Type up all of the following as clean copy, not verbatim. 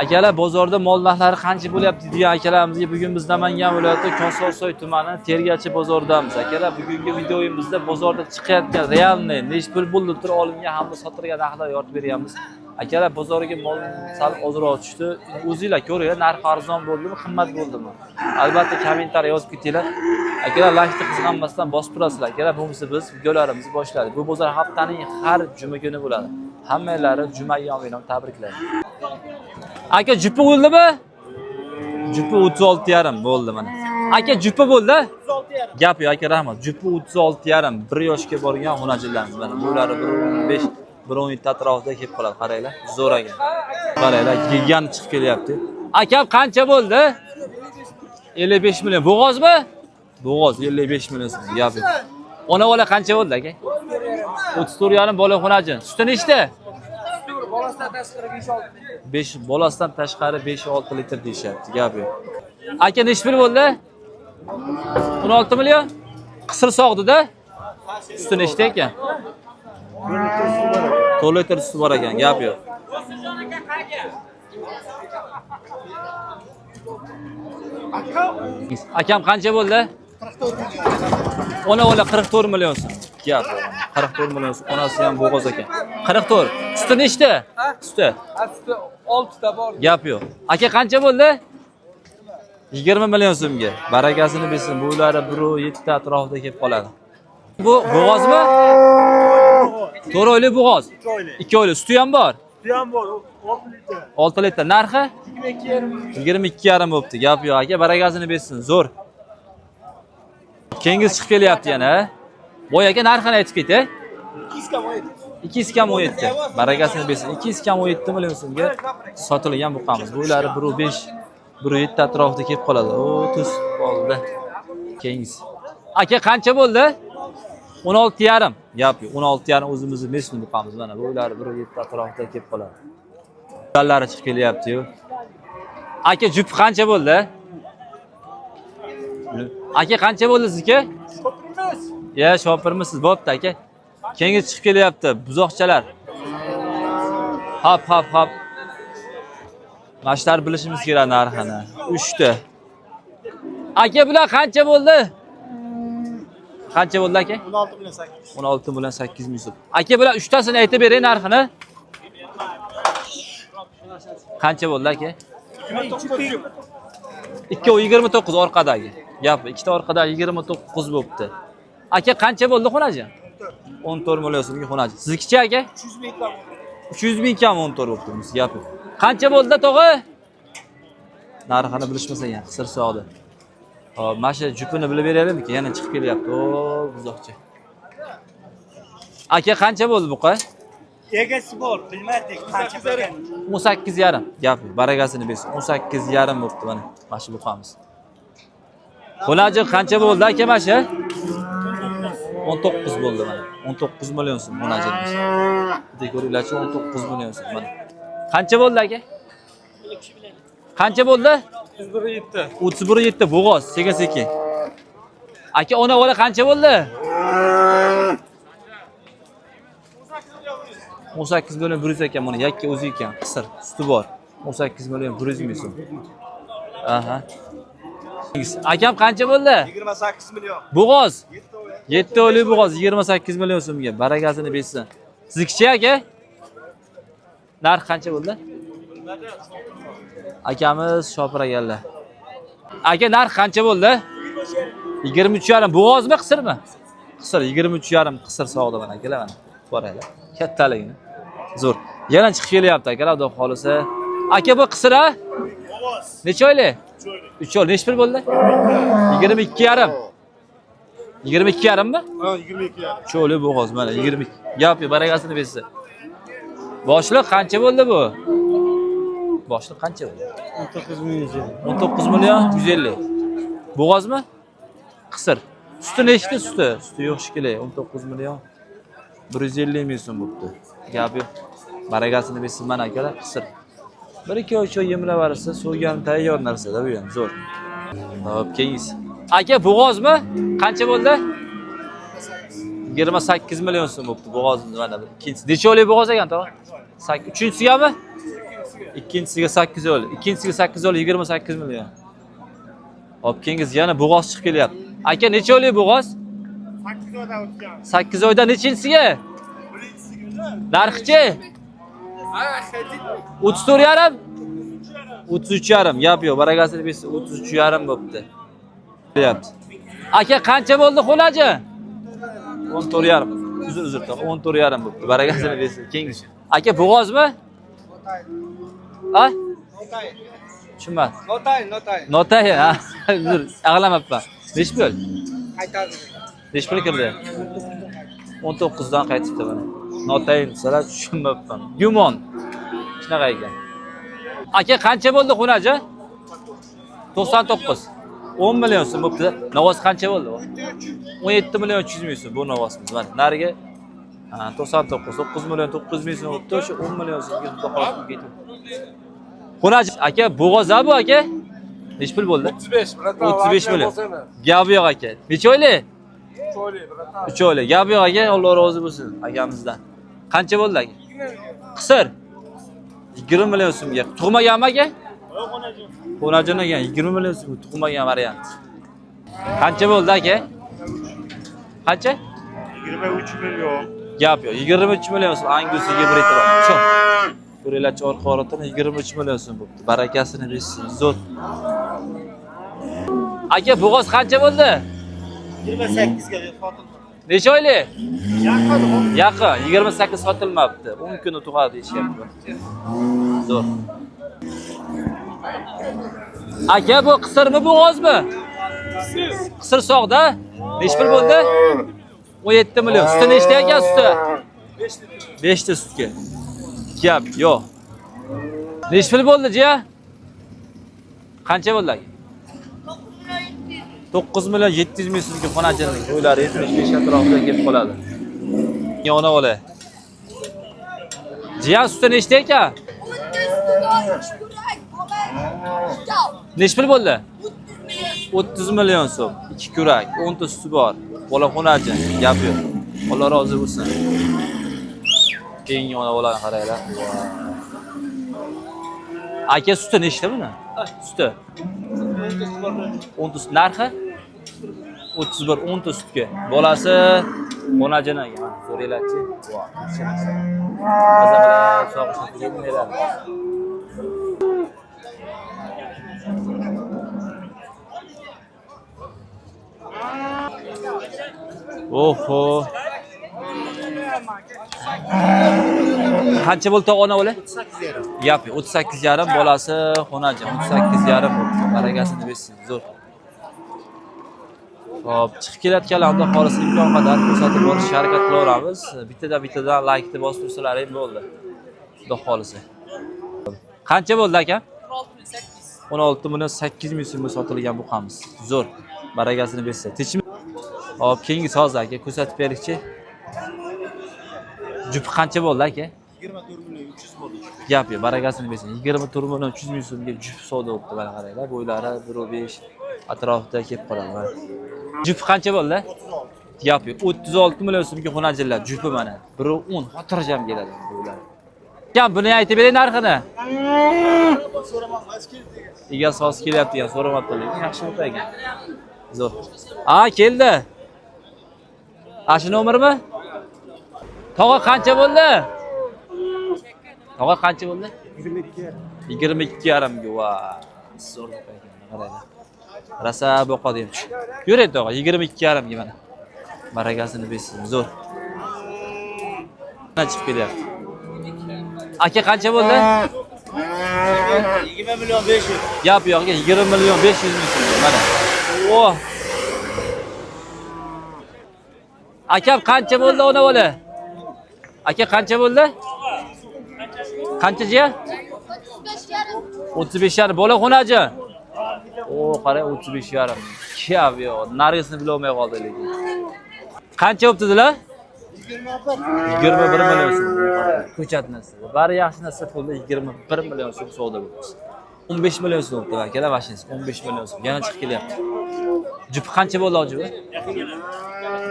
Akalar bozorda mol narxlari qancha bo'lyapti degan akalarimizga bugun biz Namangan viloyati Kosovoy tumani Tergachi bozoridamiz. Akalar bugungi videoyimizda bozorda chiqayotgan realniy necha pul bo'ldi turib olingan hamda sotilgan narxlar yoritib beryapmiz. Akalar bozoriga mol sal ozroq tushdi. O'zingizlar ko'ringlar, narx arzon bo'ldimi, qimmat bo'ldimi? Albatta kommentariy yozib ketinglar. Akalar like'ni qizg'anmasdan bosib turasizlar. Akalar bo'lmasa biz videolarimizni boshladik. Bu bozor haftaning har juma kuni bo'ladi. Hammalari juma yomidan tabriklayman. Aka jupa bo'ldimi? Jupa 36,5 bo'ldi mana. Aka jupa bo'ldi? 36,5. Gap yo'q aka, rahmat. Jupa 36,5 1 yoshga borgan xunachilarimiz mana. Bular 1.15, 1.17 atrofida kelib qoladi, qaranglar. Zo'r ekan. Qaranglar, gigant chiqib kelyapti. Aka qancha bo'ldi? 55 million. Bo'g'ozmi? Bo'g'oz 55 million so'm. Gap yo'q. Ona bola qancha bo'ldi aka? 34,5 bola xunachi. Suti nechta? Bolasidan tashqari 5-6. Bolasidan tashqari 5-6 litr deyishyapti, gap yo'q. Aka necha pul bo'ldi? 16 million. Qisir sog'di-da. Suti nechta ekan? 4 litr suti bor ekan, gap yo'q. Akam qancha bo'ldi? 44. Ona bola 44 million so'm. Gap yo'q. 44 million so'm. Onasi ham bo'g'oz ekan. 44. Suti nechta? Suti. Suti 6 ta bor. Gap yo'q. Aka qancha bo'ldi? 20 million so'mga. Barakasini bersin. Bu'lari 1.7 atrofida kelib qoladi. Bu bo'g'ozmi? 4 oylik bo'g'oz. 2 oylik. Suti ham bor. Suti ham bor. 6 litr. 6 litr. Narxi? 22,5. 22,5 bo'pti. Gap yo'q aka, barakasini bersin. Zo'r. Kengiz chiqib kelyapti yana. Boy aka narxini aytib ket-a. 217. Barakasini bersin. 217 million so'mga sotilgan buqamiz. Bu'lari 1.5, 1.7 atrofida kelib qoladi. 30 bo'ldi. Kengiz. Aka qancha bo'ldi? 16,5. Gap yo'q. 16,5 o'zimizning mesni buqamiz. Mana bu'lari 1.7 atrofida kelib qoladi. Dallari chiqib kelyapti-yu. Aka jup qancha bo'ldi? Aka qancha bo'ldi sizga? Shopirmiz. Ya, shopirmisiz? Bo'pti aka. Kengiz chiqib kelyapti, buzoqchalar. Hop. Mashlar bilishimiz kerak narxini. 3 ta. Aka bular qancha bo'ldi? Qancha bo'ldi aka? 16 million 8. 16 million 8 ming so'm. Aka bular 3 tasini aytib bering narxini. Qancha bo'ldi aka? 29 orqadagi. Gap, ikkita orqadagi 29 bo'pti. Aka qancha bo'ldi xunachi? 14 million so'mga xunachi. Siznikicha aka? 300 ming kam. 300 ming kam 14 bo'pti. Gap. Qancha bo'ldi tog'a? Narxini bilishmasa ham qisir sog'di. Hop, mana shu jupini bilib beraylikmi? Yana chiqib kelyapti. O, buzoqcha. Aka qancha bo'ldi buqa? Egasi bor, bilmadik qancha bo'lgan. 18,5. Gap, barakasini bersin. 18,5 bo'pti mana. Mana shu buqamiz. Xunachi qancha bo'ldi aka mana shu? 19 bo'ldi mana. 19 million so'm xunachimiz. Bitta ko'ringlarchi, 19 million so'm mana. Qancha bo'ldi aka? Qancha bo'ldi? 31,7. 31,7 bo'g'oz, sekin. Aka ona bola qancha bo'ldi? 18 million 100 ekan mana, yakka o'zi ekan, qisir, suti bor. 18 million 100 ming so'm. Aha. Akam qancha bo'ldi? 28 million. Bo'g'oz. 7 oylik bo'g'oz 28 million so'mga. Barakasini bersin. Siznikicha aka? Narx qancha bo'ldi? Akamiz Shopir ekanlar. Aka narx qancha bo'ldi? 23,5. Bo'g'ozmi, qisirmi? Qisir 23,5 qisir sog'di mana akalar mana. Qoraylar. Kattaligini. Zo'r. Yana chiqib kelyapti akalar, xudo xolisa. Aka bu qisir a? Bo'g'oz. Necha oylik? 3 oylik. Necha pul bo'ldi? 22,5. 22,5 mi? Ha, 22,5. Cho'li bo'g'oz mana 22. Gap yo'q, barakasini bersin. Boshliq qancha bo'ldi bu? Boshliq qancha bo'ldi? 19 million. 19 million 150. Bo'g'ozmi? Qisir. Suti nechta suti? Suti yo'q shekilli. 19 million 150 ming so'm bo'pti. Gap yo'q. Barakasini bersin mana akalar, qisir. 1-2 oy choy yemlab bersa, so'ygan tayyor narsa-da bu ham zo'r. Hop, kengiz. Aka bo'g'ozmi? Qancha bo'ldi? 28 million so'm bo'pti bo'g'ozni mana. Ikkinchisi necha oylik bo'g'oz ekan tog'a? 3-sigami? ikkinchisiga 8 o'l. Ikkinchisiga 8 o'l 28 million. Hop, kengiz yana bo'g'oz chiqib kelyapti. Aka, necha o'ylik bo'g'oz? 8 oyda o'tgan. 8 oyda nechinchisiga? Narxchi? 34 yarim? 33 yarim. Gap yo'q. Baragasini bersa 33 yarim bo'pti. Deyapti. Aka, qancha bo'ldi xonaji? 14 yarim. Uzr, 14 yarim bo'pti. Baragasini bersa kengiz. Aka, bo'g'ozmi? Ha? Tushunmadim. Notay, ha. Uzr, aqlamabman. Nech pul? Qaytadi. Nech pul kirdi? 19 dan qaytibdi mana. Notayin desalar tushunmabman. Gumon. Shunaqa ekan. Aka, qancha bo'ldi xonaji? 99. 10 million so'm bo'pti. Navoz qancha bo'ldi? 17 million 300 ming so'm bu navozimiz. Mana nariga 99, 9 million 900 ming so'm bo'pti. O'sha 10 million so'mga xudo xohlasa ketdi. Xonaji aka, bo'g'oz-a bu aka? Nech pul bo'ldi? 35, bratan. 35 million. Gap yo'q aka. Necha oylik? 3 oylik, bratan. 3 oylik. Gap yo'q aka, Alloh rozi bo'lsin akamizdan. Qancha bo'ldi aka? Qisir. 20 million so'mga. Tug'maganmi aka? Yo'q, onajim. Xonajon ekan 20 million so'm tug'magan variant. Qancha bo'ldi aka? Qancha? 23 million. Gap yo'q. 23 million so'm Angus gibridi bor. Shu. Ko'ringlarchi orqa orotini 23 million so'm bo'pti. Barakasini bersin. Zo'r. Aka, bo'g'oz qancha bo'ldi? 28 ga sotildi. Necha oylik? Yaqin. Yaqin. 28 sotilmabdi. 10 kunda tug'adi deyishyapti. Zo'r. Aka, bu qisirmi bo'g'ozmi? Qisir sog'da. Nech pul bo'ldi? 17 million. Suti nechta ekan suti? 5 ta sutga. Gap yo'q. Nech pul bo'ldi jiya? Qancha bo'ldi aka? 9 million 700 ming so'mga xonachining to'ylari 75 atrofida kelib qoladi. Yona olay. Jiya suti nechta ekan? Nech pul bo'ldi? 30 million so'm. 2 kurak, 10 ta suti bor. Bola xonachi, gap yo'q. Alloh rozi bo'lsin. Keng yona olani qaranglar. Aka, suti nechta buni? Suti 10 ta sut narxi 31 10 ta sutga. Bolasi xonajin ekan. So'raylarchi. Maza bilan sog'ishni kelmaylar. Oho. Qancha bo'ldi ona o'li? 38 yarim. Gap 38 yarim bolasi xonajin 38 yarim bo'ldi. Baragasini bersin. Zo'r. Hop, chiqib kelayotganlarda xolis imkon qadar ko'rsatib borish harakat qilaveramiz. Bittadan like-ni bosib tursalaring bo'ldi. Xudo xolisi. Qancha bo'ldi aka? 16 million 800 ming so'mga sotilgan bu qamiz. Zo'r. Baragasini bersin. Tinchmi? Hop, keyingi so'z aka ko'rsatib berikchi. Jupi qancha bo'ldi aka? 24 million 300 bo'ldi. Gap yo'q, baragasini bersin. 24 million 300 ming so'mga jup savdo bo'libdi, mana qaranglar. Bo'ylari 1.5 atrofida kelib qoladi. Jupi qancha bo'ldi? 36. Gap yo'q, 36 million so'mga xonajinlar jupi mana. 1.10 xotirjam keladi bo'ylari. Kam buni aytib bering narxini. So'ramoqmas keldi. Egar so'z kelyapti degan so'ramabdi lekin yaxshi o'ta ekan. Zo'r. Keldi. Shu nomermi? Tog'a qancha bo'ldi? Tog'a qancha bo'ldi? 22 yarim. 22 yarimga. Va, zo'r ekan, qaranglar. Rasa boqadi ham. Yuradi tog'a 22 yarimga mana. Baragasini bersin, zo'r. Mana chiqib kelyapti. Aka qancha bo'ldi? 20 million 500. Gap yo'q, 20 million 500 ming so'm. Mana. Oh. Akam qancha bo'ldi ona bola? Aka qancha bo'ldi? Qancha jiya? 35 yarim. 35 yarim. Bola xonaji. Qarang 35 yarim. Gap yo'q. Nargisini bilolmay qoldi lekin. Qancha bo'ptidilar? 21 million so'm. Ko'chat narsa. Bari yaxshi narsa pulda 21 million so'm savdo bo'ldi. 15 million so'm bo'pti akalar mashinasi. 15 million so'm. Yana chiqib kelyapti. Jupi qancha bo'ldi hoji?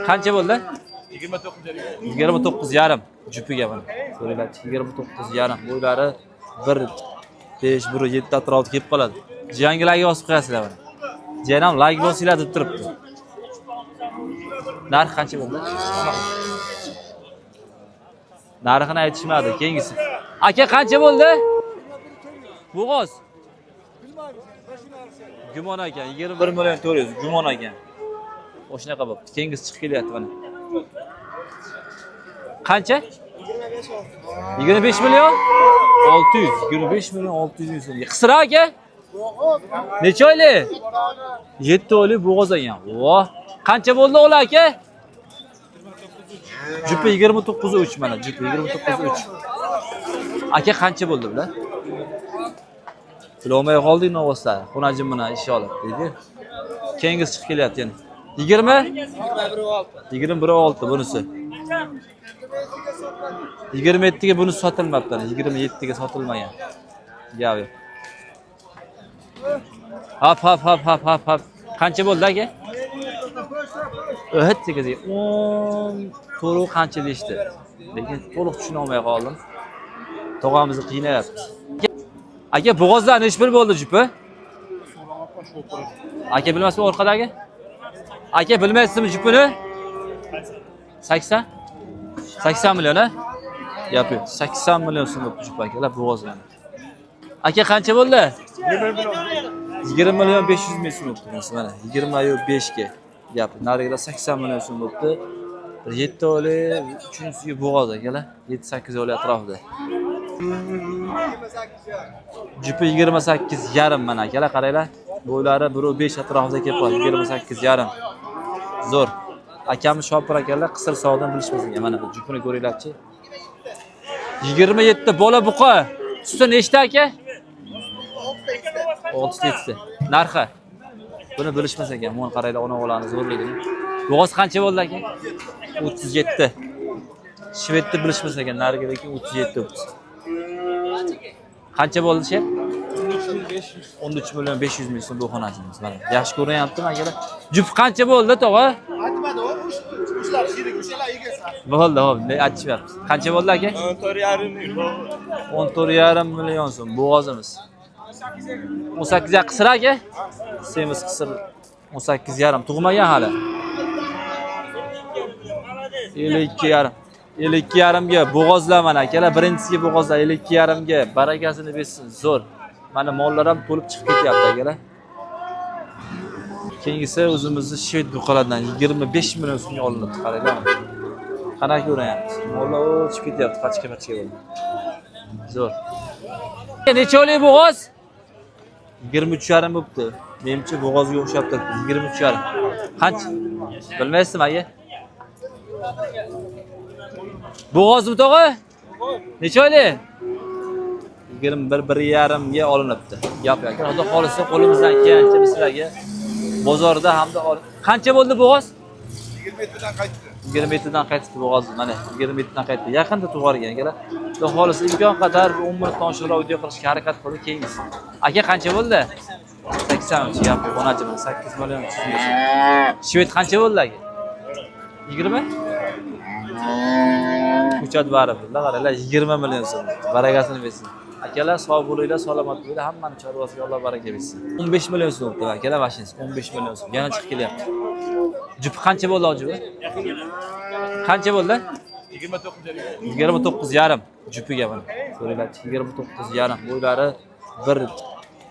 Qancha bo'ldi? 29 yarim. Jupiga mana. Ko'ringlar, 29 yarim. Bo'ylari 1 5, 1, 7 atrofida kelib qoladi. Jiyangilarga yozib qo'yasizlar buni. Jiyanam like bosinglar deb turibdi. Narx qancha bo'ldi? Narxini aytishmadi. Keyingisi. Aka qancha bo'ldi? Bo'g'oz. Gumon ekan, 21 million 400, gumon ekan. O'shanaqa bo'pti. Keyingisi chiqib kelyapti mana. Qancha? 25 million 600, 25 million 600 ming so'm. Qisra aka? Necha oyli? 7 oyli bo'g'oz ekan. Voh. Qancha bo'ldi o'g'li aka? Jupi 29.3 mana, jupi 29.3. Aka qancha bo'ldi bular? Bilolmay qoldik novoslar. Xonajim mana ish olib dedi. Keyingisi chiqib kelyapti yana. 20? 21.6 bunisi. 27 ga bunisi sotilmabdi, 27 ga sotilmagan. Gavi. Hop. Qancha bo'ldi aka? O'hat degazi 10 to'liq qancha deyishdi. Lekin to'liq tushuna olmay qoldim. Tog'amizni qiynayapti. Aka bo'g'ozlar nechi pul bo'ldi jupi? Aka bilmasmi orqadagi? Aka bilmaysizmi jupini? 80? 80 million a? Yo'q, 80 million so'm bo'lib jup akalar bo'g'ozlar. Aka qancha bo'ldi? 20 million 500 ming so'm bo'libdi mana. 25 ga. Gap, narigilar 80 million so'm bo'libdi. 7 oylik, 3-chi bo'g'oz akalar. 7-8 oylik atrofida. Jupi 28,5 mana akalar, qaranglar. Bo'ylari 1.5 atrofida kelib qoldi. 28,5. Zo'r. Akam shopir akalar qisir sog'dan bilishmasin. Mana bu jupini ko'ringlarchi. 27 bola buqa. Suti nechta aka? 6 ta. Narxi. Buni bilishmas ekan. Mana qaranglar, ona-o'g'lani zo'rligini. Bo'g'oz qancha bo'ldi aka? 37. Shvedni bilishmas ekan. Nariga lekin 37 bo'ldi. Qancha bo'ldi shep? 13 million 500 ming so'm bu xonajimiz. Mana yaxshi ko'ryaptimi akalar? Jup qancha bo'ldi tog'a? Aytmadi, o'shalar yirik, o'shalar egasi. Bo'ldi, hop, aytishyapmiz. Qancha bo'ldi aka? 14,5 million. 14,5 million so'm bo'g'ozimiz. 18 ga qisir aka? Semiz qisir 18,5 tug'magan hali. 52,5. 52,5 ga bo'g'ozlar mana akalar. Birinchisiga bo'g'ozlar 52,5 ga. Barakasini bersin, zo'r. Mana mollar ham to'lib chiqib ketyapti akalar. Keyingisi o'zimizni Shved buqalardan 25 million so'mga olinibdi, qaranglar. Qanaqa ko'rayapsiz? Mollar chiqib ketyapti, pachka bo'ldi. Zo'r. Necha oylik bo'g'oz? 23,5 bo'libdi. Menimcha bo'g'ozga o'xshab turibdi. 23,5. Qancha? Bilmaysizmi aka? Bo'g'ozmi tog'a? Necha oylik? 21,5 ga olinibdi. Gap aka, xudo xolisa qo'limizdan kelgancha biz sizlarga bozorda hamda qancha bo'ldi bo'g'oz? 27 dan qaytdi. 27 dan qaytdi bo'g'oz. Mana 27 dan qaytdi. Yaqinda tug'argan akalar. Xudo xolisa imkon qadar 10 minut oshiqroq video qilishga harakat qildik keyingisi. Aka qancha bo'ldi? 80 gap xonajim 8 million 300 ming. Shved qancha bo'ldi aka? 20? Ko'chat barib. Qaranglar 20 million so'm. Barakasini bersin. Akalar sog' bo'linglar, salomat bo'linglar, hammani chorvasiga Alloh baraka bersin. 15 million so'm bo'libdi akalar, mashinasi 15 million so'm. Yana chiqib kelyapti. Jupi qancha bo'ldi hoji? Qancha bo'ldi? 29,5. Jupiga mana. Ko'ringlar, 29,5. Bo'ylari 1